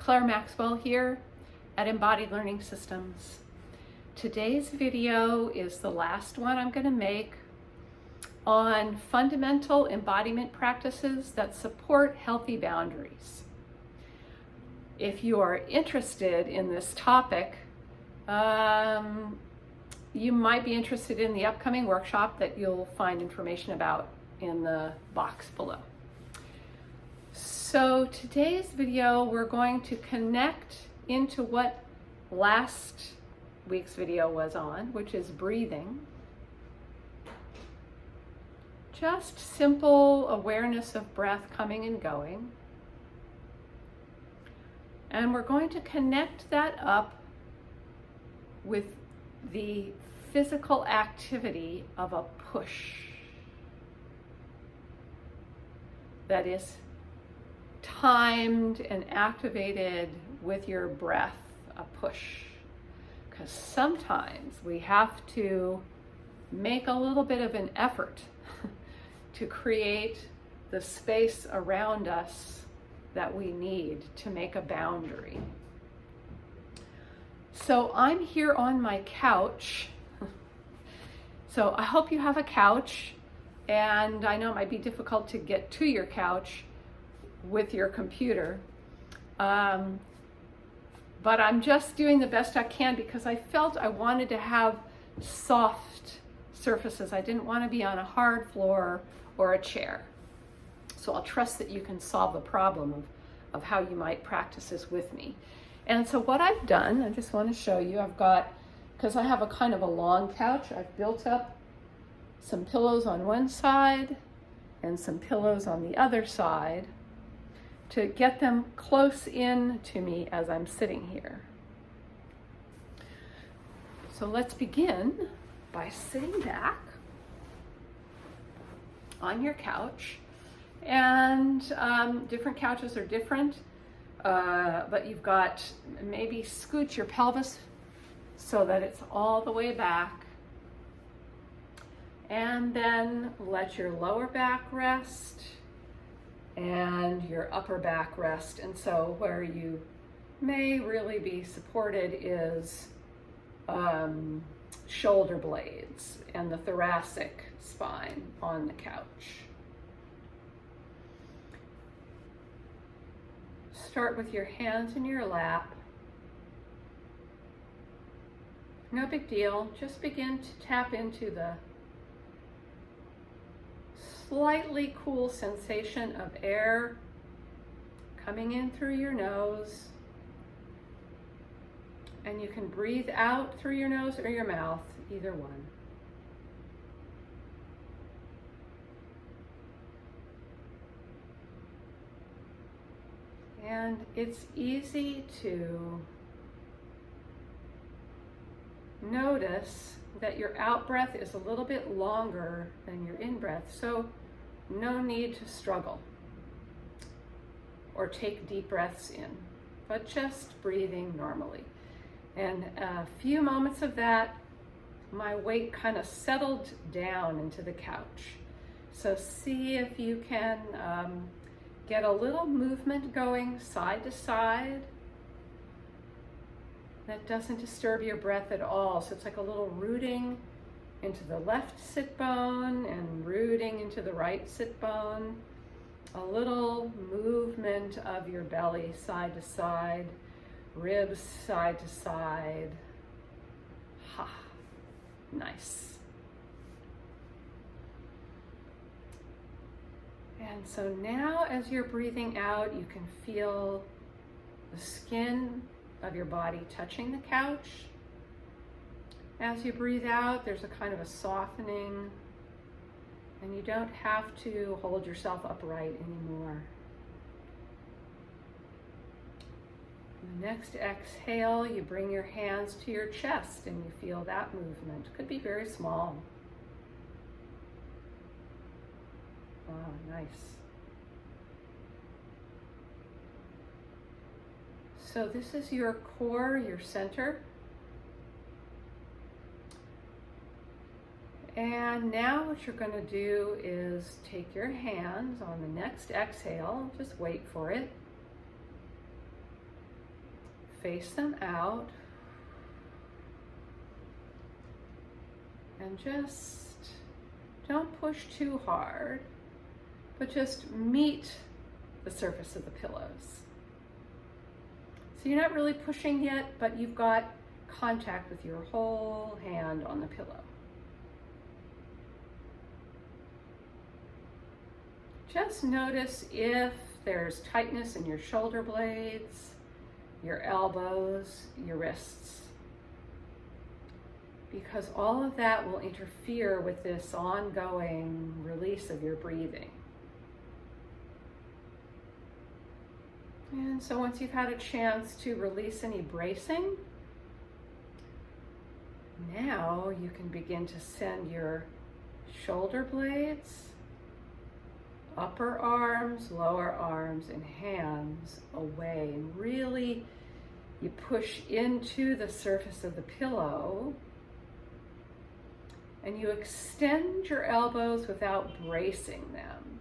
Claire Maxwell here at Embodied Learning Systems. Today's video is the last one I'm going to make on fundamental embodiment practices that support healthy boundaries. If you are interested in this topic, you might be interested in the upcoming workshop that you'll find information about in the box below. So today's video, we're going to connect into what last week's video was on, which is breathing. Just simple awareness of breath coming and going. And we're going to connect that up with the physical activity of a push. That is timed and activated with your breath, a push. Because sometimes we have to make a little bit of an effort to create the space around us that we need to make a boundary. So I'm here on my couch. So I hope you have a couch, and I know it might be difficult to get to your couch with your computer. But I'm just doing the best I can because I felt I wanted to have soft surfaces. I didn't want to be on a hard floor or a chair. So I'll trust that you can solve the problem of how you might practice this with me. And so what I've done, I just want to show you, I've got, because I have a kind of a long couch, I've built up some pillows on one side and some pillows on the other side to get them close in to me as I'm sitting here. So let's begin by sitting back on your couch. And different couches are different, but you've got, maybe scoot your pelvis so that it's all the way back. And then let your lower back rest and your upper back rest. And so where you may really be supported is shoulder blades and the thoracic spine on the couch. Start with your hands in your lap. No big deal. Just begin to tap into the slightly cool sensation of air coming in through your nose. And you can breathe out through your nose or your mouth, either one. And it's easy to notice that your out breath is a little bit longer than your in breath, so no need to struggle or take deep breaths in, but just breathing normally. And a few moments of that, my weight kind of settled down into the couch. So see if you can get a little movement going side to side that doesn't disturb your breath at all. So it's like a little rooting into the left sit bone and rooting into the right sit bone. A little movement of your belly side to side, ribs side to side. Ha, nice. And so now as you're breathing out, you can feel the skin of your body touching the couch. As you breathe out, there's a kind of a softening, and you don't have to hold yourself upright anymore. The next exhale, you bring your hands to your chest and you feel that movement. Could be very small. Wow, nice. So this is your core, your center. And now what you're going to do is take your hands on the next exhale, just wait for it. face them out. And just don't push too hard, but just meet the surface of the pillows. So you're not really pushing yet, but you've got contact with your whole hand on the pillow. Just notice if there's tightness in your shoulder blades, your elbows, your wrists, because all of that will interfere with this ongoing release of your breathing. And so once you've had a chance to release any bracing, now you can begin to send your shoulder blades, upper arms, lower arms, and hands away. And really, you push into the surface of the pillow, and you extend your elbows without bracing them.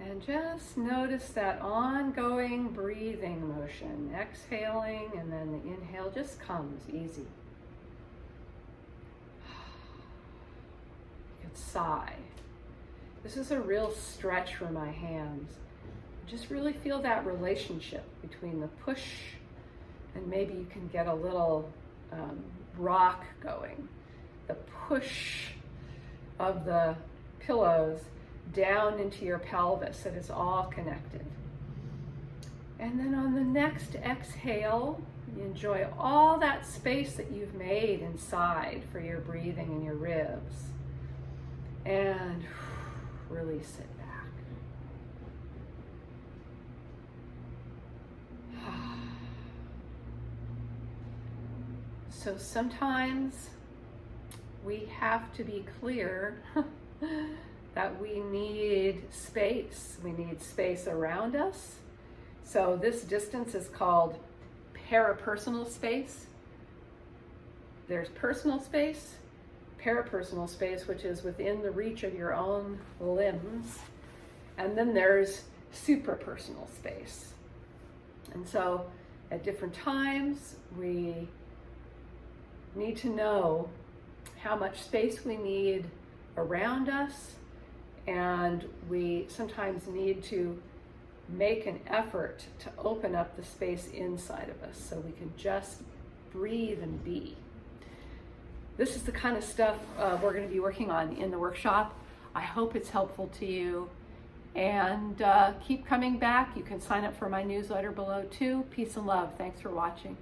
And just notice that ongoing breathing motion, exhaling, and then the inhale just comes easy. You could sigh. This is a real stretch for my hands. Just really feel that relationship between the push, and maybe you can get a little rock going. The push of the pillows down into your pelvis, that is all connected. And then on the next exhale, you enjoy all that space that you've made inside for your breathing and your ribs. And release it back. So sometimes we have to be clear that we need space. We need space around us. So this distance is called peri-personal space. There's personal space, peri-personal space, which is within the reach of your own limbs. And then there's suprapersonal space. And so at different times, we need to know how much space we need around us, and we sometimes need to make an effort to open up the space inside of us so we can just breathe and be. This is the kind of stuff we're going to be working on in the workshop. I hope it's helpful to you, and keep coming back. You can sign up for my newsletter below too. Peace and love. Thanks for watching.